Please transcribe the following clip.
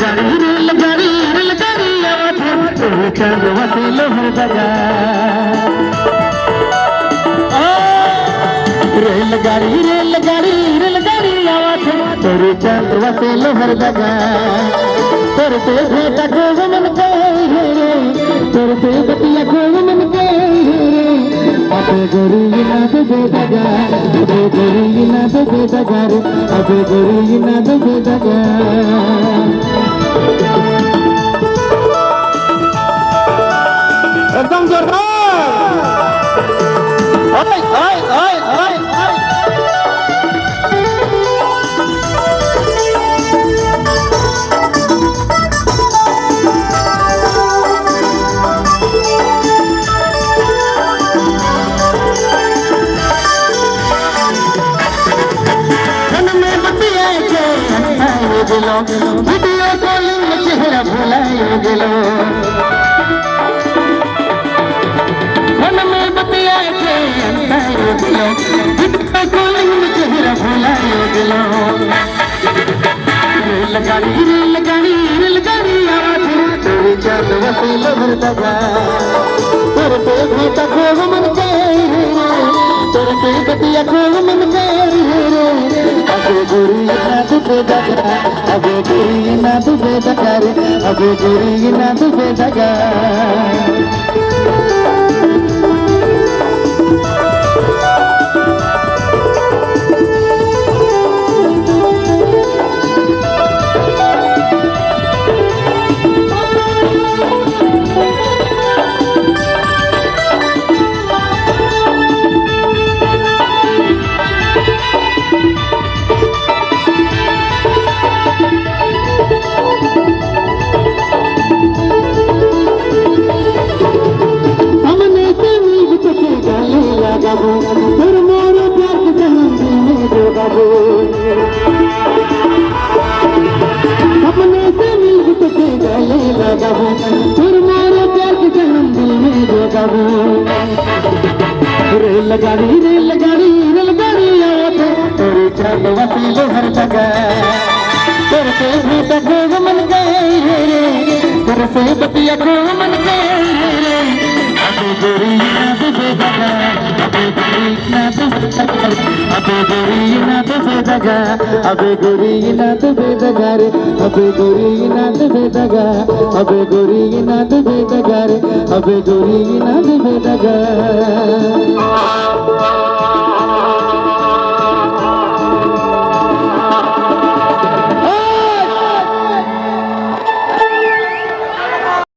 रेलगाड़ी आवत तेरे चंदवा से लोहर दगा रेलगाड़ी आवत तेरे चंदवा से लोहर दगा तेरे पे भेटा को मन के तेरे पे बतिया को मन के अबे गोरी ना दे दगा अबे गोरी ना दे दगा रे अबे गोरी ना दे दगा एकदम जोरदार ओए ओए ओए ओए वीडियो कॉलिंग में चेहरा भुलाए गेलो मन में बतिया के अंधारे गेलो वीडियो कॉलिंग में चेहरा भुलाए गेलो रेलगाड़ी आवाज तेरी चंदवा से लोहर दगा तेरे पे भेटा को मन के तेरे पे बतिया को मन के अबे गोरी ना तुझे दगा अबे गोरी ना तुझे दगा रे अबे गोरी ना तुझे दगा अपने से मिल के गले लगाबो फिर मारो प्यार के जन्म दिल में जोगाबो रेलगाड़ी आवत तेरे चंदवा से लोहर दगा तेरे पे भेटा को मन गए रे तेरे से बतिया को मन गए रे अबे गोरी ना तुझे दगा अबे गोरी ना तुझे दगा अबे गोरी ना तुझे दगा अबे गोरी ना तुझे दगा रे अबे गोरी ना तुझे दगा अबे गोरी ना तुझे दगा रे अबे गोरी ना तुझे दगा